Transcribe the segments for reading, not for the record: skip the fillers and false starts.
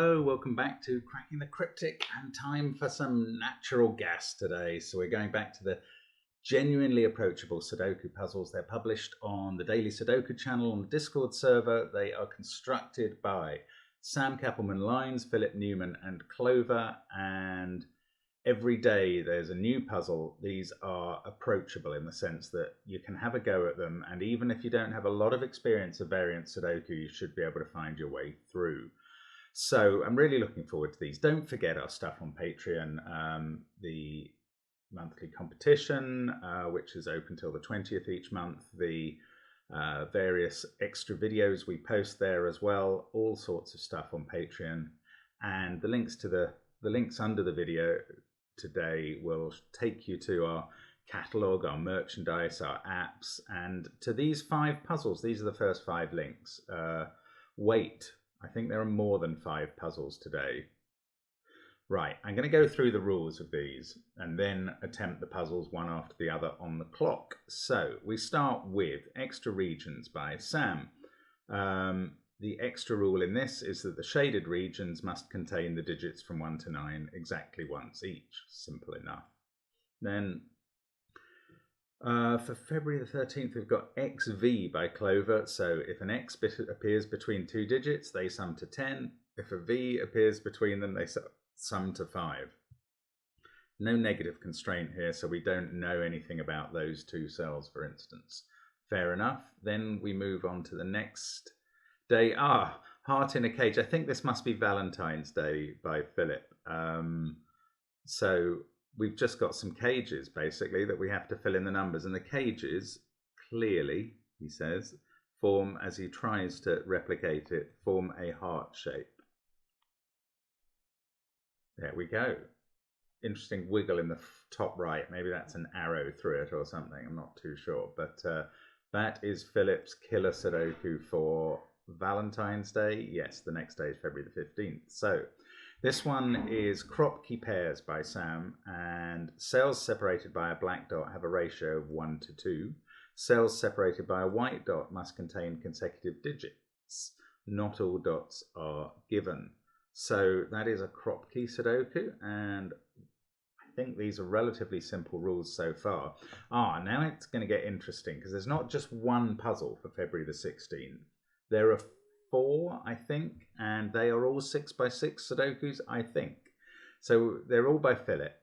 Hello, welcome back to Cracking the Cryptic, and time for some natural gas today. So we're going back to the genuinely approachable Sudoku puzzles. They're published on the Daily Sudoku channel on the Discord server. They are constructed by Sam Kappelman-Lyons, Philip Newman and Clover, and every day there's a new puzzle. These are approachable in the sense that you can have a go at them, and even if you don't have a lot of experience of variant Sudoku, you should be able to find your way through. So I'm really looking forward to these. Don't forget our stuff on Patreon, the monthly competition, which is open till the 20th each month, the various extra videos we post there as well, all sorts of stuff on Patreon, and the links to the links under the video today will take you to our catalog, our merchandise, our apps, and to these 5 puzzles. These are the first 5 links. Wait, I think there are more than 5 puzzles today. Right, I'm going to go through the rules of these and then attempt the puzzles one after the other on the clock. So we start with Extra Regions by Sam. The extra rule in this is that the shaded regions must contain the digits from 1 to 9 exactly once each. Simple enough. Then for February the 13th, we've got XV by Clover. So if an X bit appears between 2 digits, they sum to 10. If a V appears between them, they sum to 5. No negative constraint here, so we don't know anything about those 2 cells, for instance. Fair enough. Then we move on to the next day. Heart in a Cage. I think this must be Valentine's Day by Philip. So we've just got some cages, basically, that we have to fill in the numbers. And the cages, clearly, he says, form, as he tries to replicate it, form a heart shape. There we go. Interesting wiggle in the top right. Maybe that's an arrow through it or something. I'm not too sure. But that is Philip's killer Sudoku for Valentine's Day. Yes, the next day is February the 15th. So this one is Kropke pairs by Sam, and cells separated by a black dot have a ratio of 1 to 2. Cells separated by a white dot must contain consecutive digits. Not all dots are given. So that is a Kropke Sudoku, and I think these are relatively simple rules so far. Now it's going to get interesting, because there's not just one puzzle for February the 16th. There are 4, I think, and they are all 6x6 Sudokus, I think. So they're all by Philip.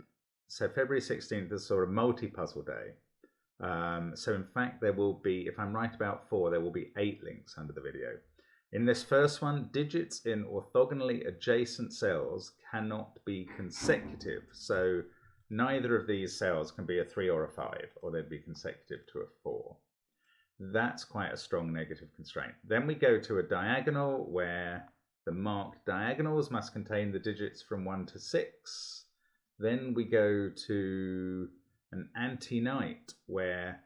So February 16th is sort of multi-puzzle day. So in fact, there will be, if I'm right about 4, there will be 8 links under the video. In this first one, digits in orthogonally adjacent cells cannot be consecutive. So neither of these cells can be a 3 or a 5, or they'd be consecutive to a 4. That's quite a strong negative constraint. Then we go to a diagonal where the marked diagonals must contain the digits from 1 to 6. Then we go to an anti-knight where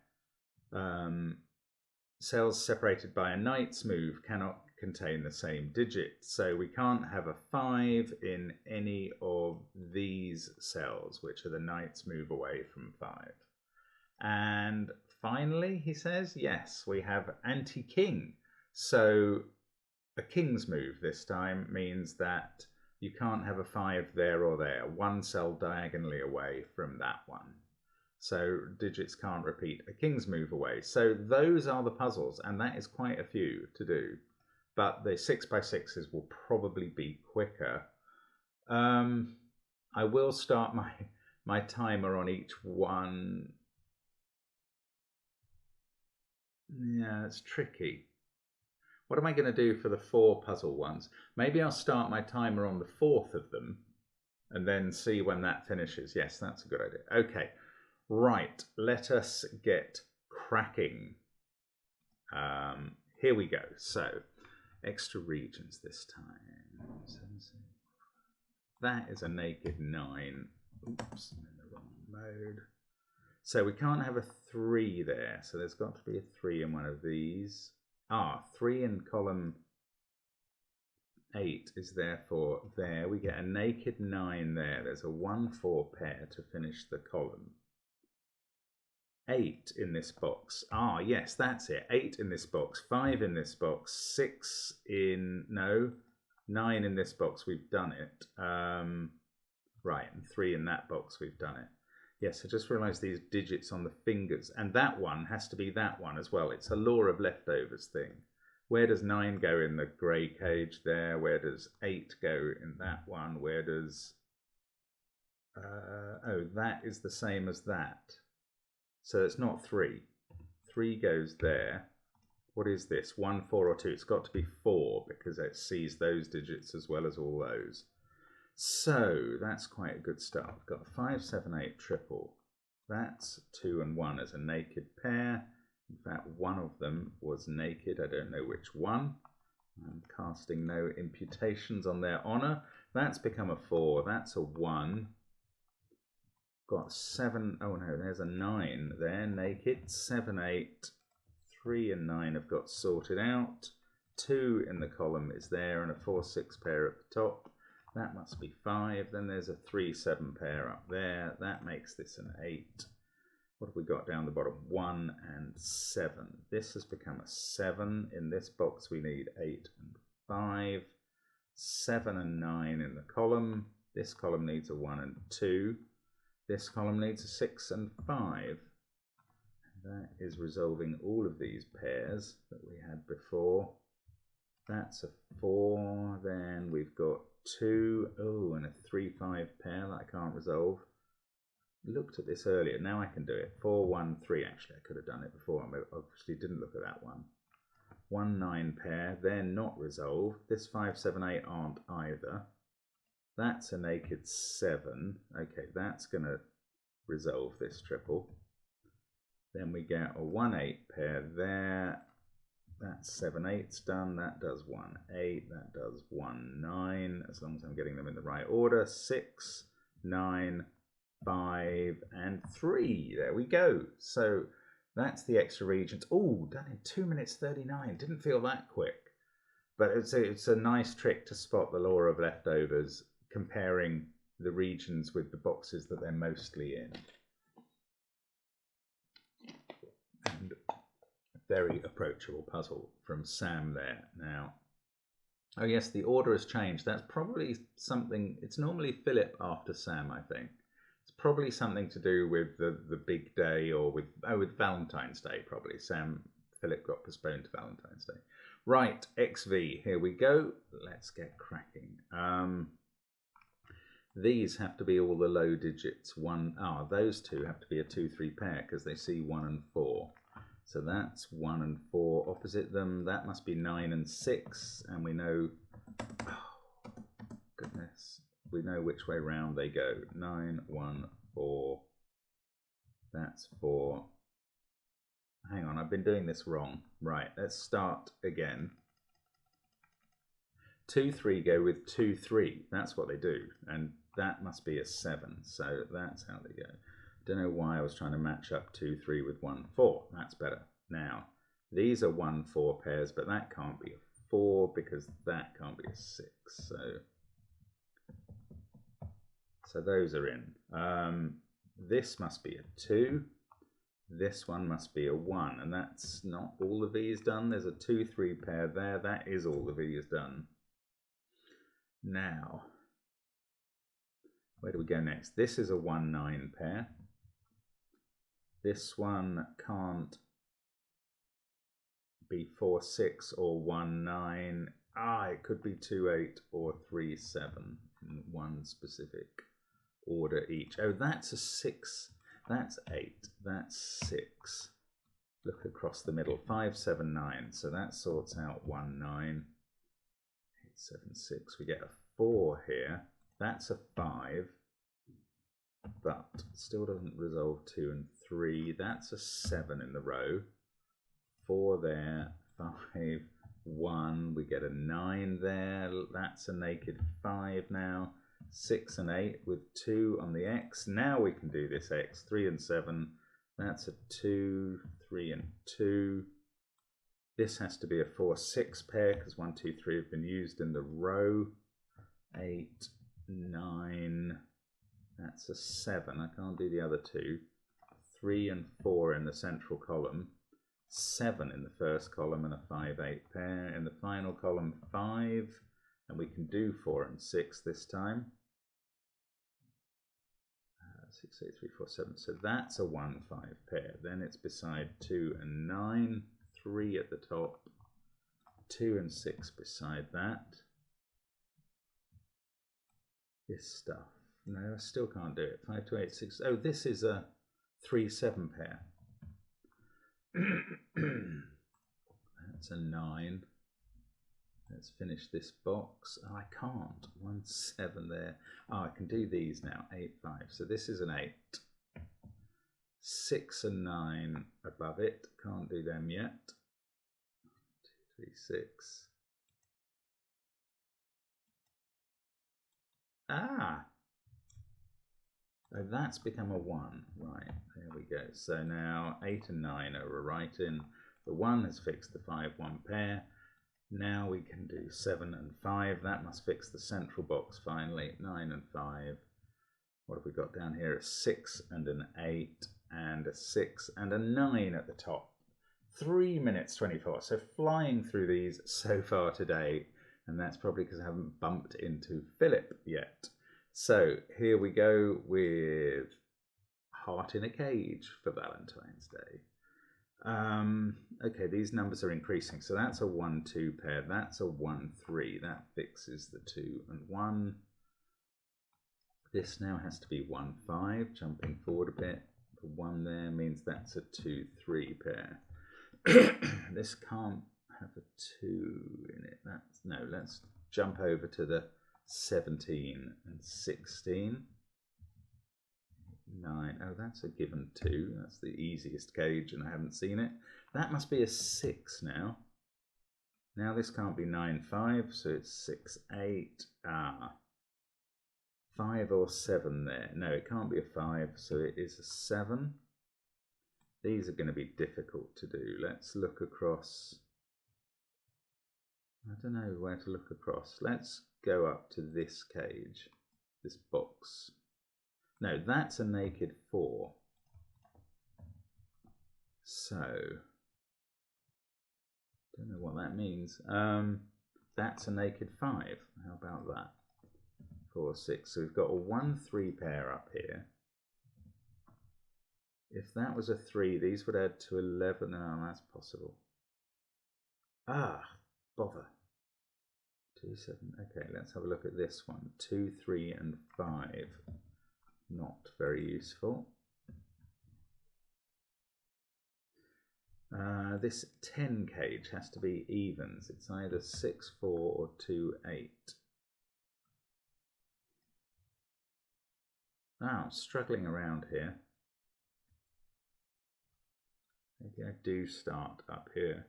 cells separated by a knight's move cannot contain the same digit. So we can't have a 5 in any of these cells, which are the knight's move away from 5. And finally, he says, yes, we have anti-king. So a king's move this time means that you can't have a 5 there or there, one cell diagonally away from that one. So digits can't repeat a king's move away. So those are the puzzles, and that is quite a few to do. But the 6x6s will probably be quicker. I will start my timer on each one. Yeah, it's tricky. What am I going to do for the 4 puzzle ones? Maybe I'll start my timer on the 4th of them and then see when that finishes. Yes, that's a good idea. Okay, right, let us get cracking. Here we go. So, extra regions this time. That is a naked 9. Oops, I'm in the wrong mode. So we can't have a 3 there, so there's got to be a 3 in one of these. 3 in column 8 is therefore there. We get a naked 9 there. There's a 1-4 pair to finish the column. 8 in this box. Yes, that's it. 8 in this box, 5 in this box, 6 in, no, 9 in this box, we've done it. Right, and 3 in that box, we've done it. Yes, I just realised these digits on the fingers, and that one has to be that one as well. It's a law of leftovers thing. Where does 9 go in the grey cage there? Where does 8 go in that one? Where does... oh, that is the same as that. So it's not 3. 3 goes there. What is this? 1, 4 or 2? It's got to be 4 because it sees those digits as well as all those. So that's quite a good start. We've got 5, 7, 8 triple. That's 2 and 1 as a naked pair. In fact, one of them was naked. I don't know which one. I'm casting no imputations on their honour. That's become a 4. That's a 1. Got 7. Oh no, there's a 9 there, naked. 7, 8. 3 and 9 have got sorted out. 2 in the column is there and a 4, 6 pair at the top. That must be 5. Then there's a 3, 7 pair up there. That makes this an 8. What have we got down the bottom? 1 and 7. This has become a 7. In this box we need 8 and 5. 7 and 9 in the column. This column needs a 1 and 2. This column needs a 6 and 5. That is resolving all of these pairs that we had before. That's a 4. Then we've got 2. Oh, and a 3, 5 pair that I can't resolve. Looked at this earlier. Now I can do it. 4, 1, 3. Actually, I could have done it before. I obviously didn't look at that one. 1, 9 pair. They're not resolved. This 5, 7, 8 aren't either. That's a naked 7. Okay, that's going to resolve this triple. Then we get a 1, 8 pair there. That's 7, 8's done. That does 1, 8. That does 1, 9. As long as I'm getting them in the right order. 6, 9, 5, and 3. There we go. So that's the extra regions. Oh, done in 2 minutes 39. Didn't feel that quick. But it's a nice trick to spot the law of leftovers, comparing the regions with the boxes that they're mostly in. And very approachable puzzle from Sam there. Now, oh yes, the order has changed. That's probably something, it's normally Philip after Sam, I think. It's probably something to do with the big day, or with Valentine's Day probably. Philip got postponed to Valentine's Day. Right, XV, here we go. Let's get cracking. These have to be all the low digits. Those two have to be a 2, 3 pair because they see 1 and 4. So that's 1 and 4 opposite them. That must be 9 and 6. And we know, oh, goodness, we know which way round they go. 9, 1, 4. That's 4. Hang on, I've been doing this wrong. Right, let's start again. 2, 3 go with 2, 3. That's what they do. And that must be a 7. So that's how they go. Don't know why I was trying to match up 2, 3 with 1, 4. That's better. Now, these are 1, 4 pairs, but that can't be a 4 because that can't be a 6. So those are in. This must be a 2. This one must be a 1, and that's not all the V's done. There's a 2, 3 pair there. That is all the V's done. Now, where do we go next? This is a 1, 9 pair. This one can't be 4, 6 or 1, 9. It could be 2, 8 or 3, 7 in one specific order each. Oh, that's a 6. That's 8. That's 6. Look across the middle. 5, 7, 9. So that sorts out 1, 9. 8, 7, 6. We get a 4 here. That's a 5. But still doesn't resolve 2 and 3. That's a 7 in the row. 4 there. 5, 1. We get a 9 there. That's a naked 5 now. 6 and 8 with 2 on the X. Now we can do this X. 3 and 7. That's a 2, 3 and 2. This has to be a 4, 6 pair because 1, 2, 3 have been used in the row. 8, 9. That's a 7. I can't do the other two. 3 and 4 in the central column. 7 in the first column and a 5, 8 pair. In the final column, 5. And we can do 4 and 6 this time. 6, 8, 3, 4, 7. So that's a 1, 5 pair. Then it's beside 2 and 9, 3 at the top, 2 and 6 beside that. This stuff. No, I still can't do it. 5, 2, 8, 6. Oh, this is a 3, 7 pair. That's a 9. Let's finish this box. Oh, I can't. 1, 7 there. Oh, I can do these now. 8, 5. So this is an 8. 6 and 9 above it. Can't do them yet. 2, 3, 6. Ah! Oh, that's become a 1. Right, there we go. So now 8 and 9 are right in. The 1 has fixed the 5, 1 pair. Now we can do 7 and 5. That must fix the central box finally. 9 and 5. What have we got down here? A 6 and an 8 and a 6 and a 9 at the top. 3 minutes 24. So flying through these so far today. And that's probably because I haven't bumped into Philip yet. So here we go with Heart in a Cage for Valentine's Day. Okay, these numbers are increasing. So that's a 1, 2 pair. That's a 1, 3. That fixes the 2 and 1. This now has to be 1, 5. Jumping forward a bit. The 1 there means that's a 2, 3 pair. This can't have a 2 in it. That's no. Let's jump over to the 17 and 16. 9. Oh, that's a given 2. That's the easiest cage, and I haven't seen it. That must be a 6 now. Now this can't be 9, 5, so it's 6, 8. Ah. 5 or 7 there. No, it can't be a 5, so it is a 7. These are going to be difficult to do. Let's look across. I don't know where to look across. Let's go up to this cage, this box. No, that's a naked 4. So, don't know what that means. That's a naked 5. How about that? 4, 6. So we've got a 1, 3 pair up here. If that was a 3, these would add to 11. Oh, that's possible. Ah, bother. 2, 7. Okay, let's have a look at this one. 2, 3, and 5. Not very useful. This 10 cage has to be evens. It's either 6, 4 or 2, 8. Ah, I'm struggling around here. Maybe I do start up here.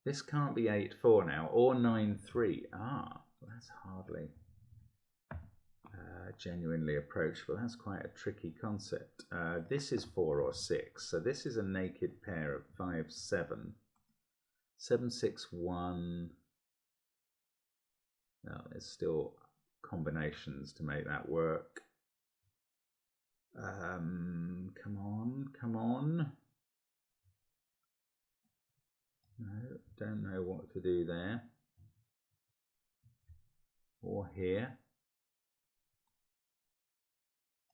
This can't be 8, 4 now, or 9, 3. Ah, well, that's hardly genuinely approachable. That's quite a tricky concept. This is 4 or 6, so this is a naked pair of 5, 7. 7, 6, 1. Well, there's still combinations to make that work. Come on, come on. No, don't know what to do there. Or here.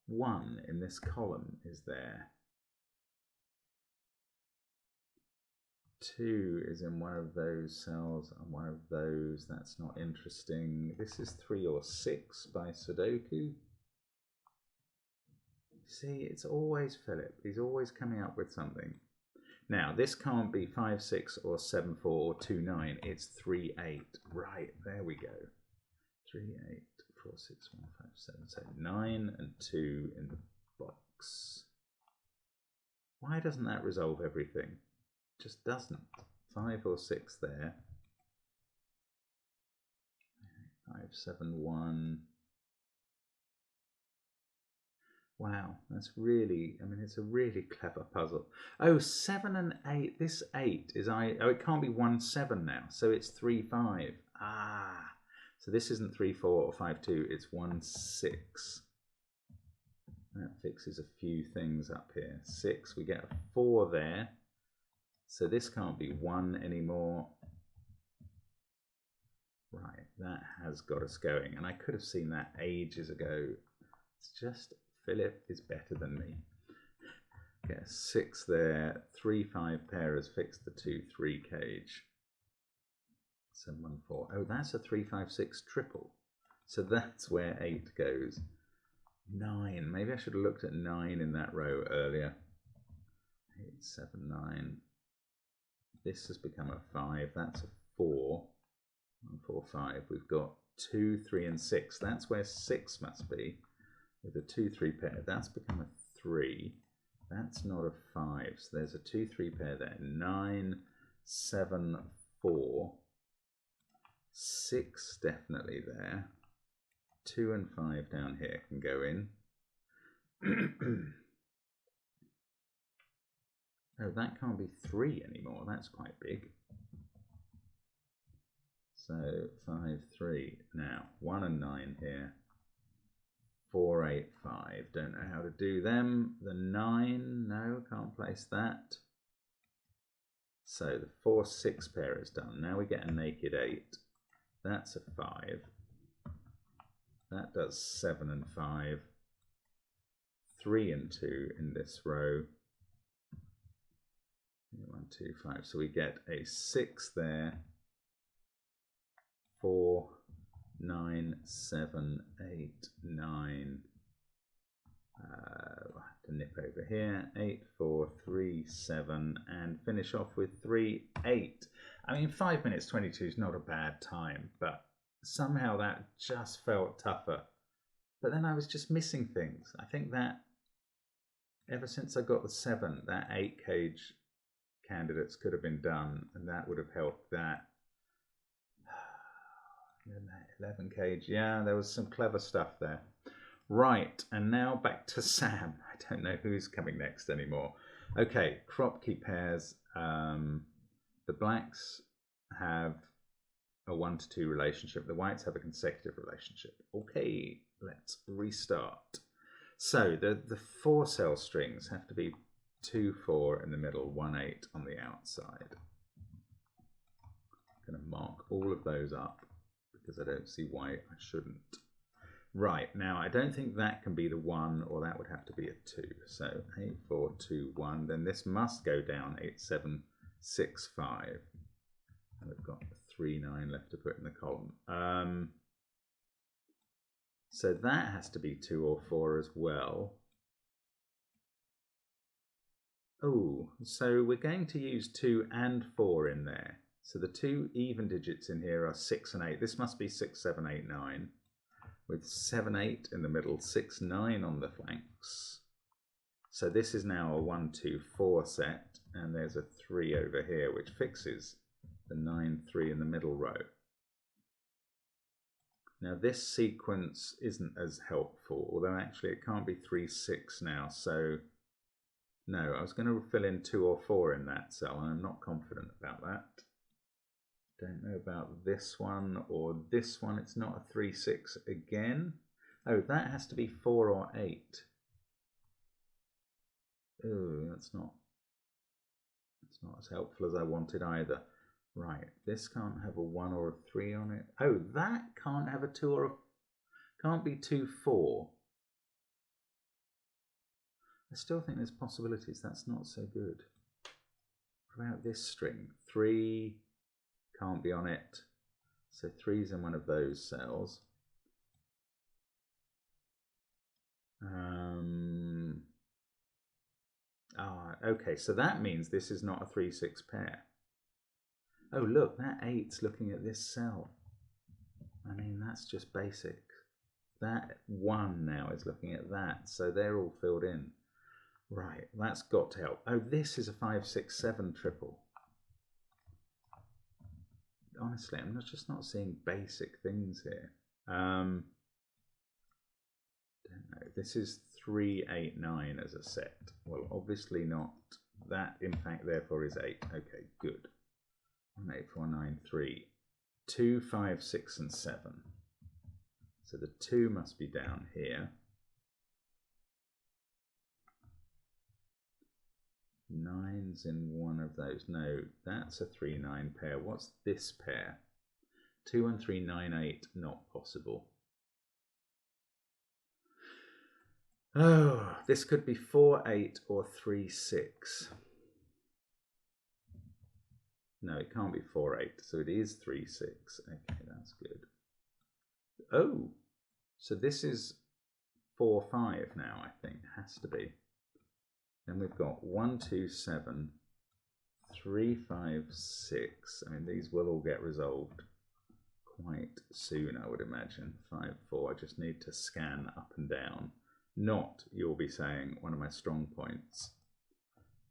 1 in this column is there. 2 is in one of those cells and one of those. That's not interesting. This is 3 or 6 by Sudoku. See, it's always Philip. He's always coming up with something. Now, this can't be 5, 6 or 7, 4 or 2, 9. It's 3, 8. Right, there we go. 3, 8, 4, 6, 1, 5, 7. So 9 and 2 in the box. Why doesn't that resolve everything? It just doesn't. 5 or 6 there. 5, 7, 1. Wow, that's really, I mean, it's a really clever puzzle. Oh, 7 and 8. This 8 is oh, it can't be 1, 7 now. So it's 3, 5. Ah, so this isn't 3, 4 or 5, 2. It's 1, 6. That fixes a few things up here. 6, we get a 4 there. So this can't be 1 anymore. Right, that has got us going. And I could have seen that ages ago. It's just Philip is better than me. Okay, 6 there. 3-5 pair has fixed the 2-3 cage. 7-1-4. Oh, that's a 3-5-6 triple. So that's where 8 goes. 9. Maybe I should have looked at 9 in that row earlier. 8, 7, 9. This has become a 5. That's a 4. 1, 4, 5. We've got 2, 3, and 6. That's where 6 must be. With a 2-3 pair. That's become a 3. That's not a 5. So there's a 2-3 pair there. 9, 7, 4. 6 definitely there. 2 and 5 down here can go in. Oh, that can't be 3 anymore. That's quite big. So 5, 3. Now 1 and 9 here. 4, 8, 5. Don't know how to do them. The 9, no, can't place that. So the 4, 6 pair is done. Now we get a naked 8. That's a 5. That does 7 and 5. 3 and 2 in this row. 1, 2, 5. So we get a 6 there. 4, 9, 7, 8, 9. We'll have to nip over here. 8, 4, 3, 7, and finish off with 3, 8. I mean, 5 minutes 22 is not a bad time, but somehow that just felt tougher. But then I was just missing things. I think that ever since I got the 7, that 8 cage candidates could have been done, and that would have helped that. 11 cage, yeah, there was some clever stuff there. Right, and now back to Sam. I don't know who's coming next anymore. Okay, crop key pairs. The blacks have a 1-to-2 relationship. The whites have a consecutive relationship. Okay, let's restart. So the 4 cell strings have to be 2, 4 in the middle, 1, 8 on the outside. I'm going to mark all of those up because I don't see why I shouldn't. Right, now I don't think that can be the 1, or that would have to be a 2. So 8, 4, 2, 1. Then this must go down 8, 7, 6, 5. And we've got 3, 9 left to put in the column. So that has to be 2 or 4 as well. Oh, so we're going to use 2 and 4 in there. So the 2 even digits in here are 6 and 8. This must be 6, 7, 8, 9. With 7, 8 in the middle, 6, 9 on the flanks. So this is now a 1, 2, 4 set, and there's a 3 over here, which fixes the 9, 3 in the middle row. Now this sequence isn't as helpful, although actually it can't be 3, 6 now, so no, I was going to fill in 2 or 4 in that cell, and I'm not confident about that. Don't know about this one or this one. It's not a 3, 6 again. Oh, that has to be 4 or 8. Oh, that's not as helpful as I wanted either. Right, this can't have a 1 or a 3 on it. Oh, that can't have a 2 or a... Can't be 2, 4. I still think there's possibilities. That's not so good. What about this string? 3... can't be on it. So 3's in one of those cells. Okay, so that means this is not a 3, 6 pair. Oh, look, that 8's looking at this cell. I mean, that's just basic. That 1 now is looking at that, so they're all filled in. Right, that's got to help. Oh, this is a 5, 6, 7 triple. Honestly, I'm just not seeing basic things here. Don't know. This is 3, 8, 9 as a set. Well, obviously not. That, in fact, therefore is 8. Okay, good. 1, 8, 4, 9, 3. 2, 5, 6, and 7. So the 2 must be down here. 9's in one of those. No, that's a 3-9 pair. What's this pair? 2 and 3, 9, 8, not possible. Oh, this could be 4, 8 or 3, 6. No, it can't be 4, 8, so it is 3, 6. Okay, that's good. Oh, so this is 4, 5 now, I think. Has to be. Then we've got 1, 2, 7, 3, 5, 6. I mean, these will all get resolved quite soon, I would imagine. 5, 4. I just need to scan up and down. Not, you'll be saying, one of my strong points.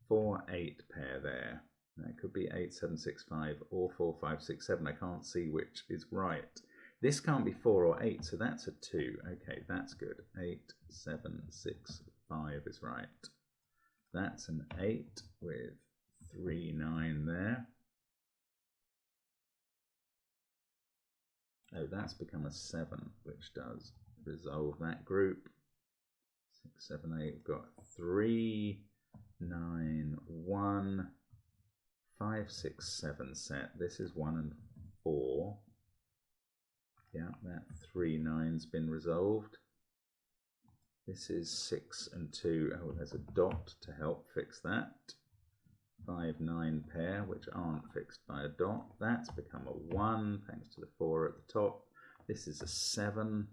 4, 8 pair there. That could be 8, 7, 6, 5 or 4, 5, 6, 7. I can't see which is right. This can't be 4 or 8, so that's a 2. Okay, that's good. 8, 7, 6, 5 is right. That's an 8 with 3, 9 there. Oh, that's become a 7, which does resolve that group. 6, 7, 8. We've got 3, 9, 1, 5, 6, 7 set. This is 1 and 4. Yeah, that 3, 9's been resolved. This is 6 and 2. Oh, there's a dot to help fix that. 5, 9 pair, which aren't fixed by a dot. That's become a 1, thanks to the 4 at the top. This is a 7.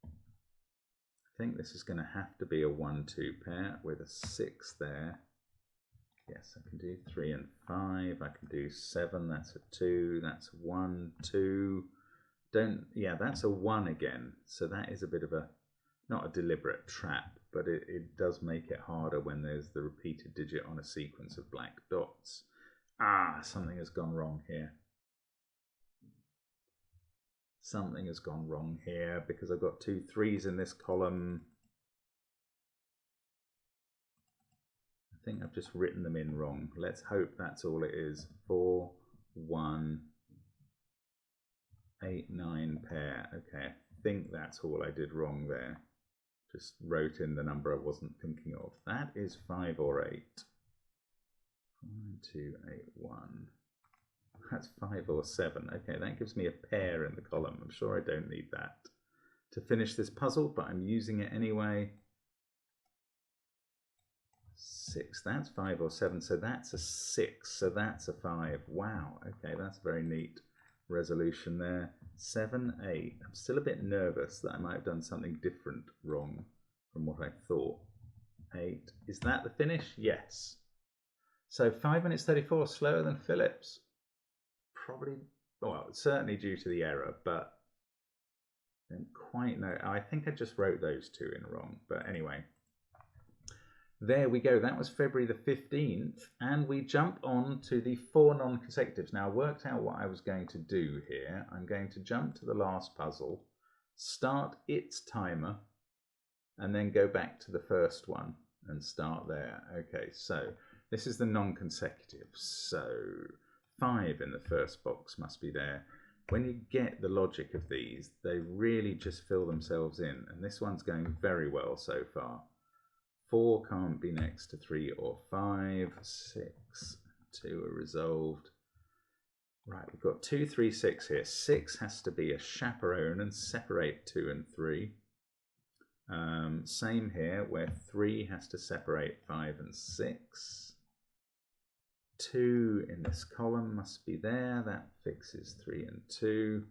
I think this is going to have to be a 1, 2 pair with a 6 there. Yes, I can do 3 and 5. I can do 7. That's a 2. That's 1, 2. Yeah, that's a 1 again. So that is a bit of a, not a deliberate trap, but it does make it harder when there's the repeated digit on a sequence of black dots. Ah, something has gone wrong here. Something has gone wrong here because I've got 2 3's in this column. I think I've just written them in wrong. Let's hope that's all it is. 4, 1, 8, 9 pair. Okay, I think that's all I did wrong there. Just wrote in the number I wasn't thinking of. That is 5 or 8. 1, 2, 8, 1. That's 5 or 7. Okay, that gives me a pair in the column. I'm sure I don't need that to finish this puzzle, but I'm using it anyway. 6, that's 5 or 7, so that's a 6, so that's a 5. Wow, okay, that's a very neat resolution there. 7, 8. I'm still a bit nervous that I might have done something different wrong from what I thought. 8. Is that the finish? Yes. So 5 minutes 34, slower than Phillips. Probably, well, certainly due to the error, but I don't quite know. I think I just wrote those 2 in wrong, but anyway. There we go. That was February the 15th, and we jump on to the 4 non-consecutives. Now, I worked out what I was going to do here. I'm going to jump to the last puzzle, start its timer, and then go back to the first one and start there. Okay, so this is the non-consecutives. So 5 in the first box must be there. When you get the logic of these, they really just fill themselves in, and this one's going very well so far. 4 can't be next to 3 or 5. 6, 2 are resolved. Right, we've got 2, 3, 6 here. 6 has to be a chaperone and separate 2 and 3. Same here, where 3 has to separate 5 and 6. 2 in this column must be there. That fixes 3 and 2.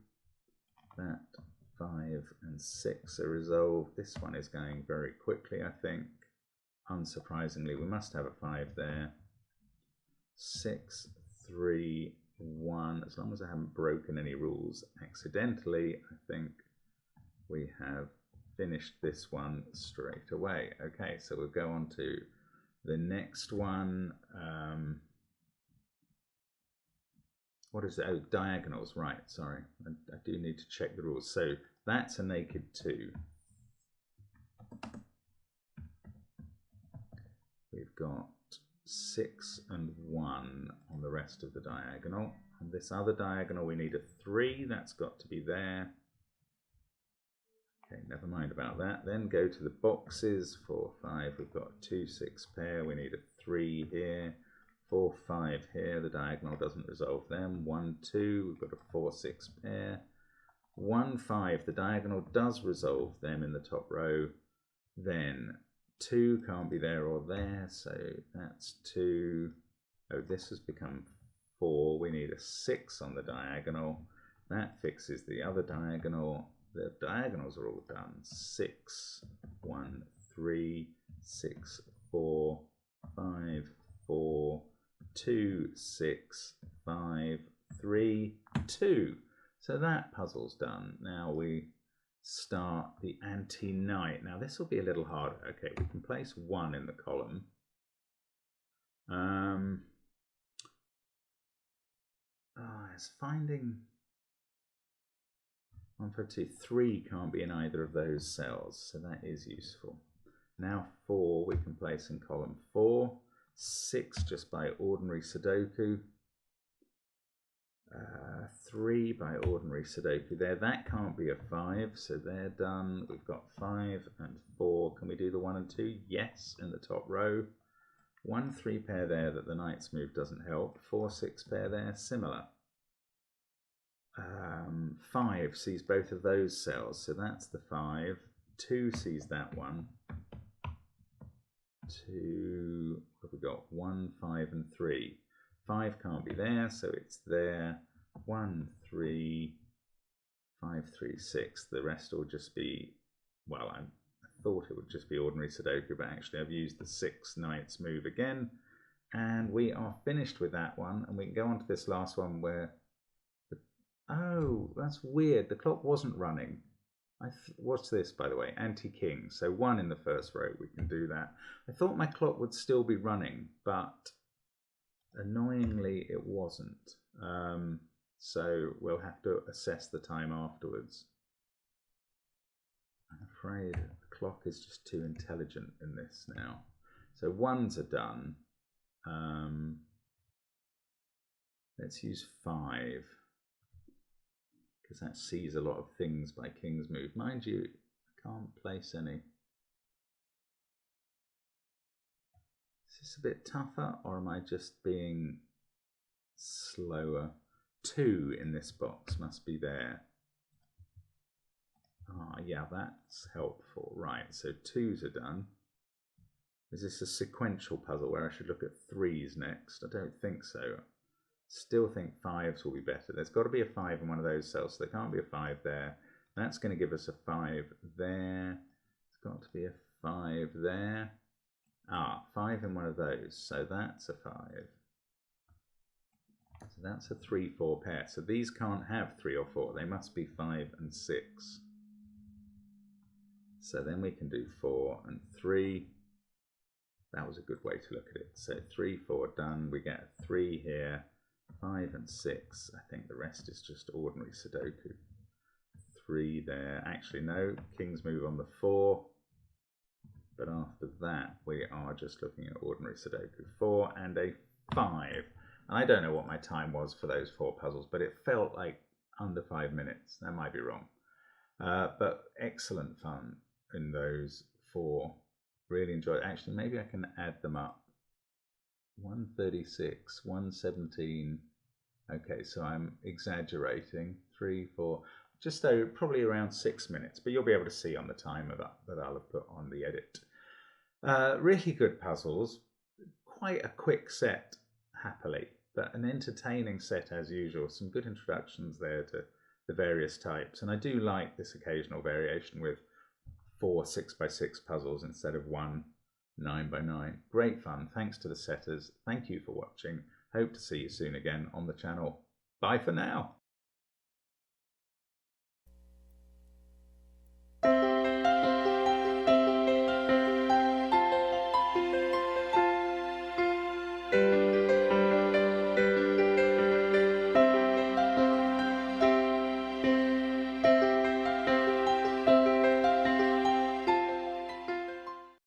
That 5 and 6 are resolved. This one is going very quickly, I think. Unsurprisingly, we must have a 5 there. 6, 3, 1. As long as I haven't broken any rules accidentally, I think we have finished this one straight away. Okay, so we'll go on to the next one. What is it? Oh, diagonals. Right, sorry. I do need to check the rules. So that's a naked 2. We've got 6 and 1 on the rest of the diagonal. On this other diagonal, we need a 3. That's got to be there. Okay, never mind about that. Then go to the boxes. 4, 5. We've got 2, 6 pair. We need a 3 here. 4, 5 here. The diagonal doesn't resolve them. 1, 2. We've got a 4, 6 pair. 1, 5. The diagonal does resolve them in the top row. Then 2 can't be there or there. So that's 2. Oh, this has become 4. We need a 6 on the diagonal. That fixes the other diagonal. The diagonals are all done. 6, 1, 3, 6, 4, 5, 4, 2, 6, 5, 3, 2. So that puzzle's done. Now we start the anti-knight. Now this will be a little harder. Okay, we can place 1 in the column. It's finding 1, 5, 2, 3 can't be in either of those cells, so that is useful. Now 4 we can place in column 4, 6 just by ordinary Sudoku, 3 by ordinary Sudoku there. That can't be a 5, so they're done. We've got 5 and 4. Can we do the 1 and 2? Yes, in the top row. 1, 3 pair there that the knight's move doesn't help. 4, 6 pair there, similar. 5 sees both of those cells, so that's the 5. 2 sees that one. 2, what have we got? 1, 5 and 3. 5 can't be there, so it's there. 1, 3, 5, 3, 6. The rest will just be, well, I thought it would just be ordinary Sudoku, but actually I've used the 6 knights move again. And we are finished with that one, and we can go on to this last one where, oh, that's weird. The clock wasn't running. What's this, by the way? Anti-king. So 1 in the first row, we can do that. I thought my clock would still be running, but annoyingly it wasn't. So we'll have to assess the time afterwards. I'm afraid the clock is just too intelligent in this now. So 1s are done. Let's use 5. Because that sees a lot of things by king's move. Mind you, I can't place any. Is this a bit tougher, or am I just being slower? 2 in this box must be there. Ah, yeah, that's helpful. Right, so 2s are done. Is this a sequential puzzle where I should look at 3s next? I don't think so. Still think 5s will be better. There's got to be a 5 in one of those cells, so there can't be a 5 there. That's going to give us a 5 there. It's got to be a 5 there. Ah, 5 in one of those, so that's a 5. So that's a 3, 4 pair. So these can't have 3 or 4. They must be 5 and 6. So then we can do 4 and 3. That was a good way to look at it. So 3, 4 done. We get a 3 here. 5 and 6. I think the rest is just ordinary Sudoku. 3 there. Actually, no. King's move on the 4. But after that, we are just looking at ordinary Sudoku. 4 and a 5. And I don't know what my time was for those 4 puzzles, but it felt like under 5 minutes. That might be wrong. But excellent fun in those 4. Really enjoyed it. Actually, maybe I can add them up. 136, 117. Okay, so I'm exaggerating. 3, 4, just probably around 6 minutes, but you'll be able to see on the timer that I'll have put on the edit. Really good puzzles. Quite a quick set, happily, but an entertaining set as usual. Some good introductions there to the various types, and I do like this occasional variation with 4 6x6 puzzles instead of 1 9x9. Great fun. Thanks to the setters. Thank you for watching. Hope to see you soon again on the channel. Bye for now.